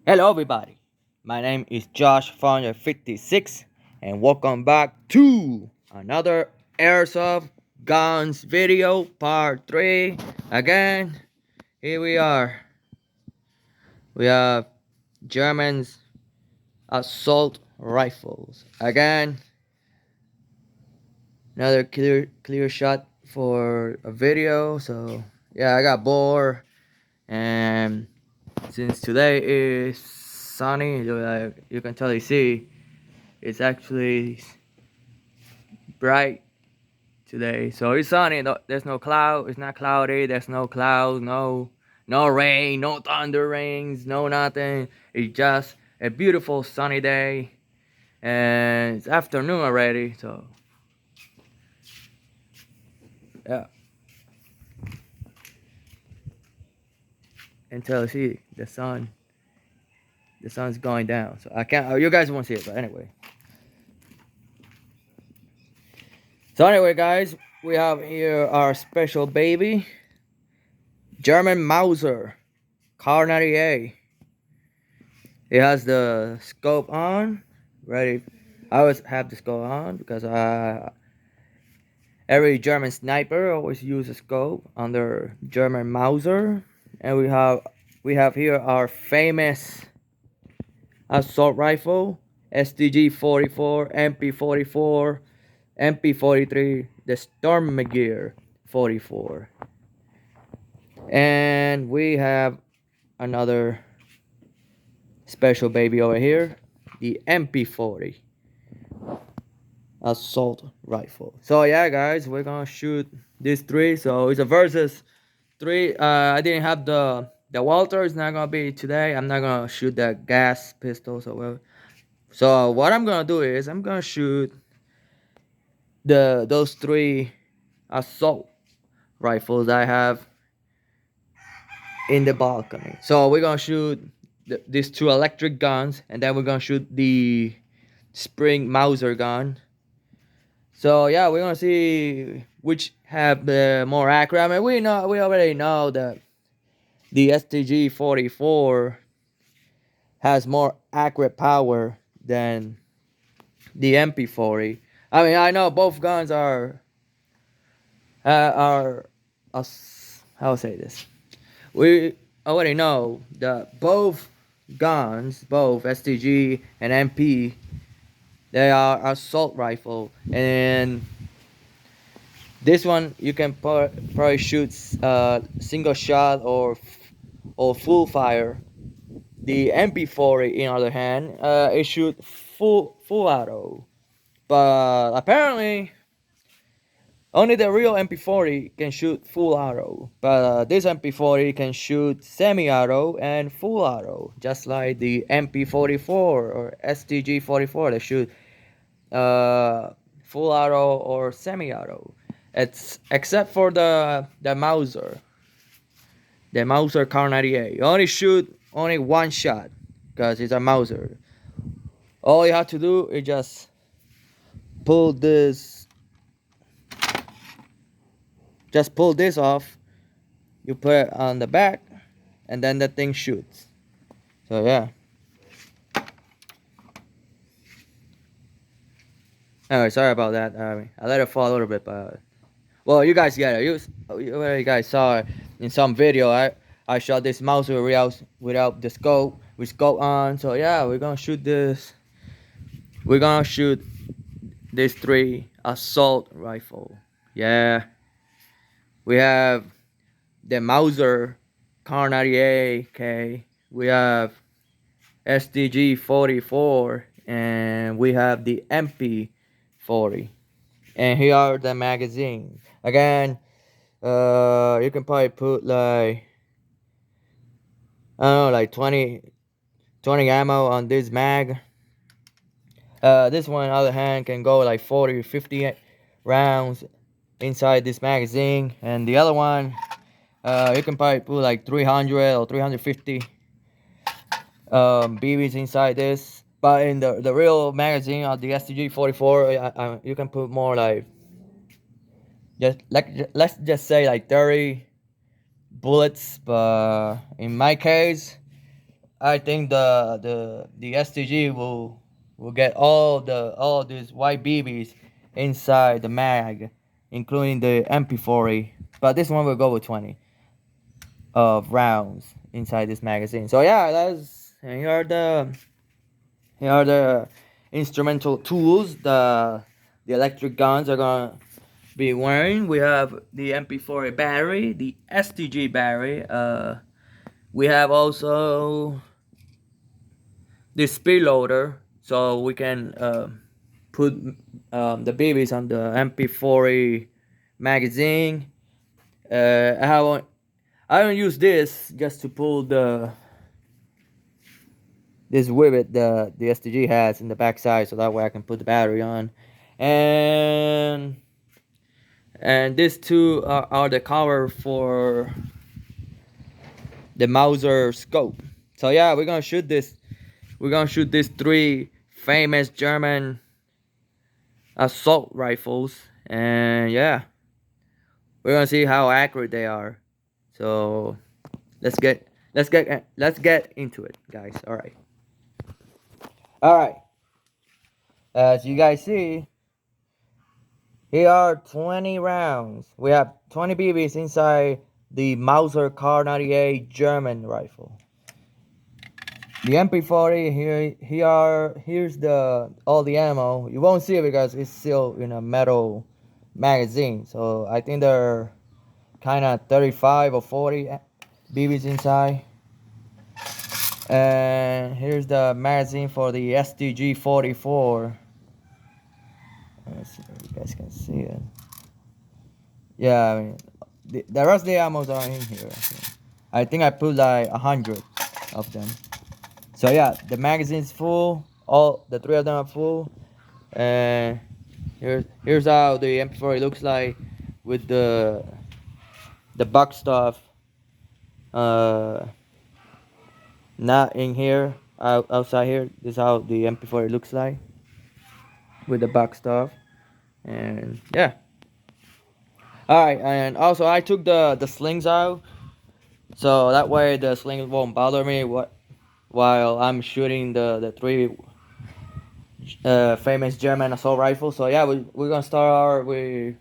Hello everybody, my name is Josh Kar98k and welcome back to another Airsoft Guns video part 3. Again, here we are. We have German's assault rifles. Again, another clear shot for a video. So yeah, I got bored, and since today is sunny, you can totally see it's actually bright today. So it's sunny. There's no cloud. It's not cloudy. There's no cloud. No rain. No thunder rains. No nothing. It's just a beautiful sunny day, and it's afternoon already. So yeah, until you see the sun. The sun's going down. So I can't. You guys won't see it, but anyway. So anyway, guys, we have here our special baby, German Mauser, kar98k. It has the scope on, ready. I always have the scope on because every German sniper always use a scope on their German Mauser. And we have here our famous assault rifle, Stg44, Mp44, Mp43, the Stormgear 44. And we have another special baby over here, the Mp40 assault rifle. So yeah, guys, we're gonna shoot these three. So it's a versus 3. I didn't have the Walter. It's not gonna be today. I'm not gonna shoot the gas pistol. So what I'm gonna do is I'm gonna shoot those 3 assault rifles I have in the balcony. So we're gonna shoot these 2 electric guns, and then we're gonna shoot the spring Mauser gun. So yeah, we're gonna see which have the more accurate. I mean, we already know that the Stg44 has more accurate power than the Mp40. I mean, I know both guns are how to say this. We already know that both guns, both STG and MP, they are assault rifle, and this one you can probably shoot single shot or full fire. The MP40, in other hand, it shoot full auto, but apparently only the real MP40 can shoot full auto, but this MP40 can shoot semi-auto and full auto, just like the MP44 or STG44 that shoot full auto or semi-auto. It's except for the Mauser, kar98k. You only shoot only one shot because it's a Mauser. All you have to do is just pull this. Just pull this off, you put it on the back, and then the thing shoots. So yeah. Anyway, sorry about that. I let it fall a little bit, but well, you guys get it. You guys saw it in some video. I shot this mouse without the scope, with scope on. So yeah, we're gonna shoot this. We're gonna shoot these 3 assault rifle. Yeah. We have the Mauser kar98k, we have Stg44, and we have the Mp40. And here are the magazines. Again, you can probably put like, I don't know, like 20 ammo on this mag. This one, on the other hand, can go like 40 or 50 rounds inside this magazine, and the other one you can probably put like 300 or 350 BBs inside this, but in the real magazine of the Stg44 you can put more, like let's just say like 30 bullets, but in my case I think the STG will get all these white BBs inside the mag, including the MP40. But this one will go with 20 of rounds inside this magazine. So yeah, that's here are the instrumental tools the electric guns are gonna be wearing. We have the MP40 battery, the STG battery. We have also the speed loader, so we can put the babies on the MP40 magazine. I don't use this just to pull this rivet the STG has in the back side, so that way I can put the battery on. And these two are the cover for the Mauser scope. So yeah, we're gonna shoot this. We're gonna shoot these three famous German assault rifles, and yeah, we're gonna see how accurate they are. So let's get into it, guys. All right. As you guys see, here are 20 rounds. We have 20 BBs inside the Mauser kar98 German rifle. The MP40 here's the all the ammo. You won't see it because it's still in a metal magazine. So I think there are kind of 35 or 40 BBs inside. And here's the magazine for the Stg44. Let's see if you guys can see it. Yeah, I mean, the rest of the ammos are in here. I think I put like 100 of them. So yeah, the magazine's full. All the three of them are full. And here's how the MP40 looks like with the box stuff not in here, outside here. This is how the MP40 looks like with the box stuff. And yeah. Alright, and also I took the slings out, so that way the slings won't bother me while I'm shooting the three famous German assault rifles. So yeah, we're gonna start we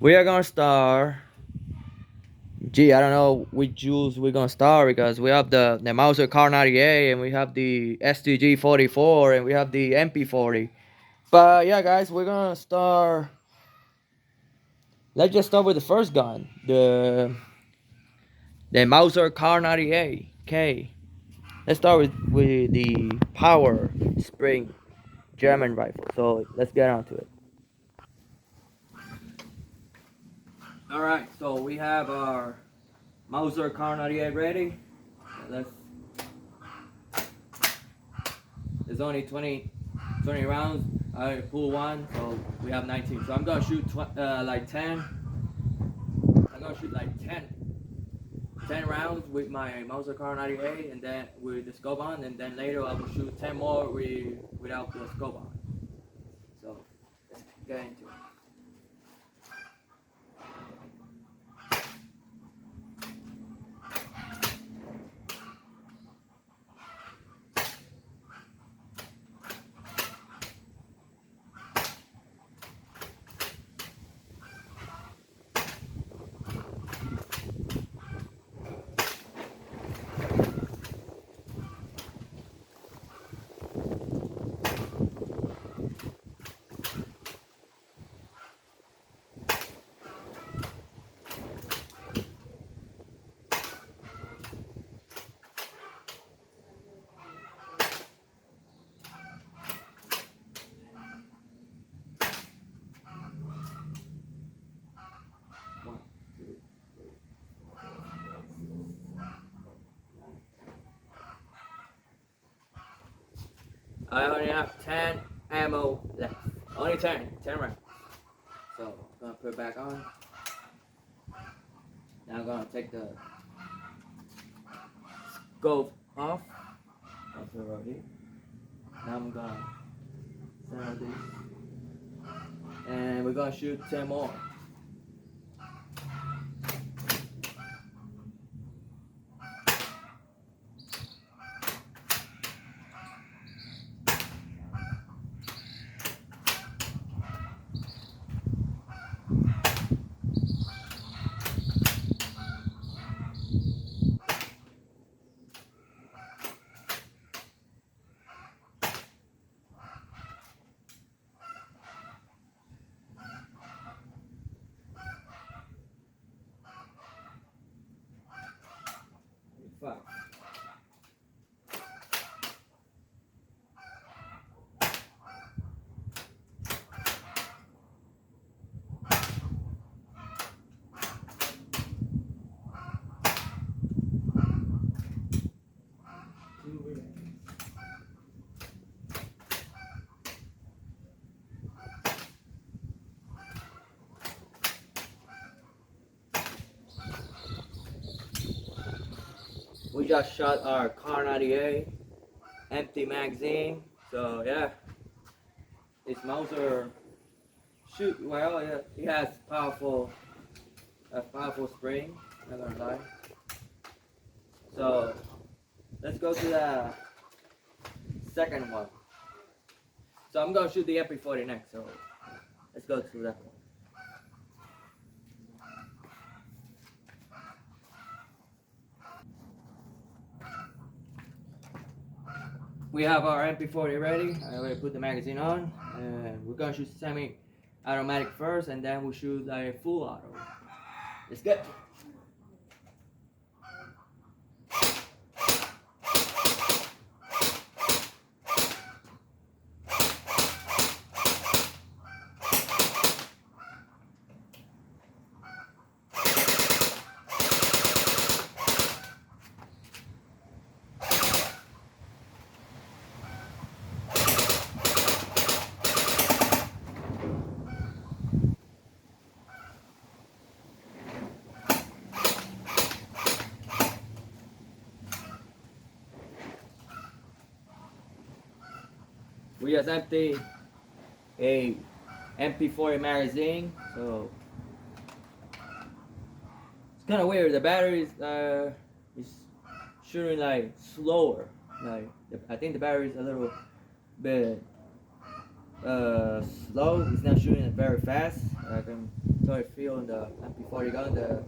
are gonna start. Gee, I don't know which jewels we're gonna start because we have the Mauser kar98 and we have the Stg44 and we have the Mp40. But yeah, guys, we're gonna start. Let's just start with the first gun, the Mauser kar98k. Let's start with the power spring German rifle. So let's get on to it. Alright, so we have our Mauser kar98 ready. Let's. There's only 20 rounds. I pull one, so we have 19. So I'm gonna shoot like 10. I'm gonna shoot like 10 rounds with my Mauser kar98 and then with the scope on, and then later I will shoot 10 more without the scope on. So let's get into it. I only have 10 ammo left. Only 10 rounds. So I'm gonna put it back on. Now I'm gonna take the scope off. I'll put it right here. Now I'm gonna center this. And we're gonna shoot 10 more. We just shot our kar98 empty magazine. So yeah, this Mauser shoot well. Yeah, it has a powerful spring. Not gonna lie. So let's go to the second one. So I'm gonna shoot the Mp40 next. So let's go to that one. We have our Mp40 ready. I already put the magazine on, and we're gonna shoot semi-automatic first, and then we'll shoot a full auto. Let's go. We just empty a Mp40 magazine, so it's kind of weird. The battery is shooting like slower. Like I think the battery is a little bit slow. It's not shooting it very fast. I can totally feel in the Mp40 gun that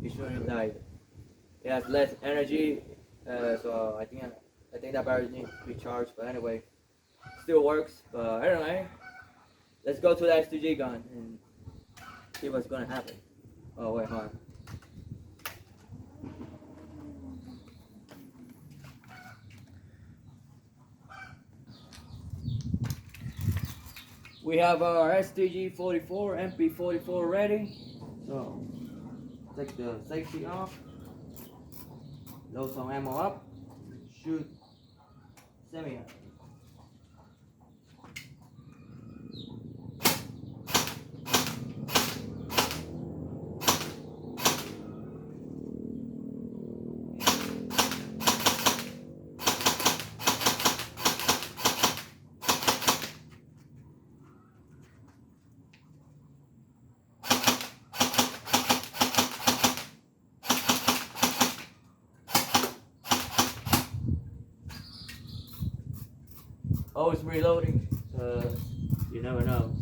it's shooting like it has less energy. So I think that battery needs to be charged. But anyway, still works. But I don't know. Let's go to the STG gun and see what's gonna happen. Oh wait, hold on. We have our Stg44 Mp44 ready. So take the safety off, load some ammo up, shoot semi. Always reloading, you never know.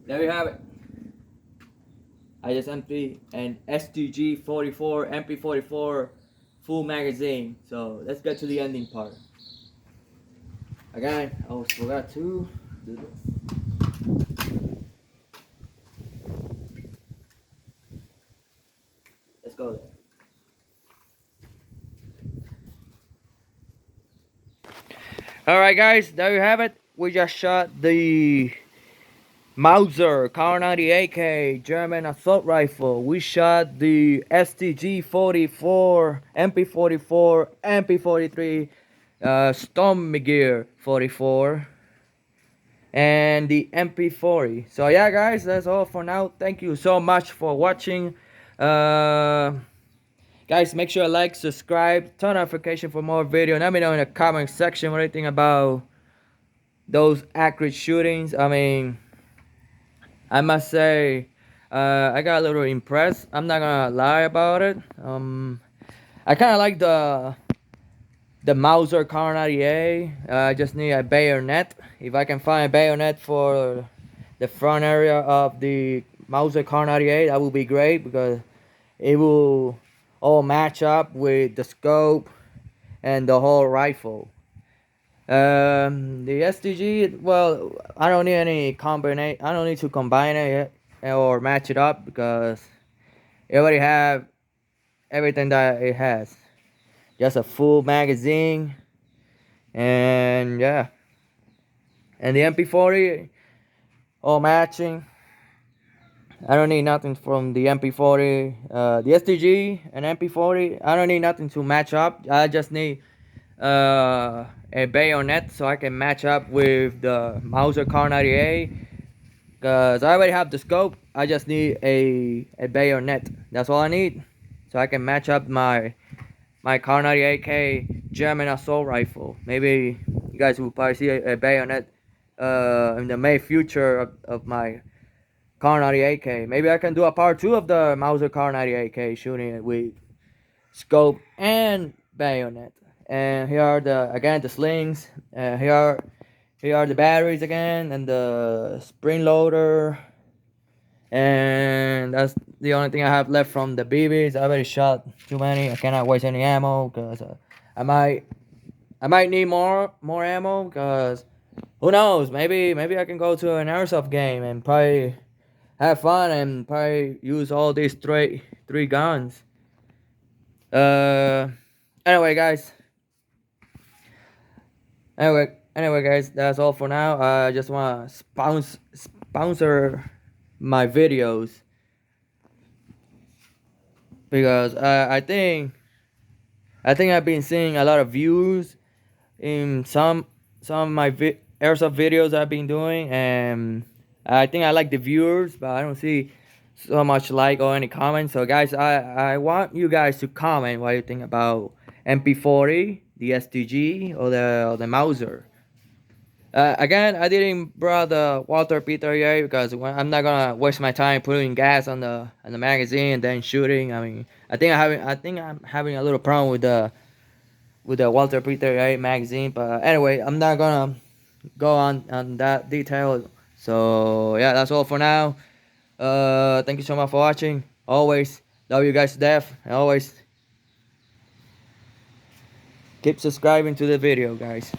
There you have it. I just emptied an Stg44 Mp44 full magazine. So let's get to the ending part. Again, I almost forgot to do this. Let's go there. Alright guys, there you have it. We just shot the Mauser kar98k German assault rifle. We shot the Stg44, Mp44, Mp43, Sturmgewehr 44, and the Mp40. So yeah guys, that's all for now. Thank you so much for watching. Guys, make sure to like, subscribe, turn notification for more video. Let me know in the comment section what you think about those accurate shootings. I mean, I must say, I got a little impressed. I'm not gonna lie about it. I kind of like the Mauser kar98k. I just need a bayonet. If I can find a bayonet for the front area of the Mauser kar98k, that would be great, because it will all match up with the scope and the whole rifle. The STG, well, I don't need any combination. I don't need to combine it or match it up, because it already have everything that it has. Just a full magazine, and yeah, and the MP40 all matching. I don't need nothing from the MP40, the STG and MP40. I don't need nothing to match up. I just need a bayonet so I can match up with the Mauser kar98k, because I already have the scope. I just need a bayonet. That's all I need, so I can match up my kar98k German assault rifle. Maybe you guys will probably see a bayonet in the May future of my kar98k. Maybe I can do a part 2 of the Mauser kar98k, shooting it with scope and bayonet. And here are the slings. Here are the batteries again, and the spring loader. And that's the only thing I have left from the BBs. I already shot too many. I cannot waste any ammo, because I might need more ammo, because who knows? Maybe I can go to an airsoft game and probably have fun and probably use all these three guns. Uh, anyway, guys. Anyway, guys, that's all for now. I just want to sponsor my videos, because I've been seeing a lot of views in some of my airsoft videos I've been doing, and I think I like the viewers, but I don't see so much like or any comments. So guys, I want you guys to comment what you think about Mp40, the STG, or the Mauser. Again, I didn't brought the Walter P38, because I'm not gonna waste my time putting gas on the magazine and then shooting. I mean, I think I'm having a little problem with the Walter P38 magazine. But anyway, I'm not gonna go on that detail. So yeah, that's all for now. Thank you so much for watching. Always love you guys to death, and always keep subscribing to the video, guys.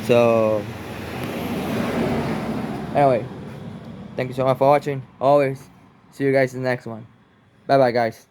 So anyway, thank you so much for watching. Always see you guys in the next one. Bye bye, guys.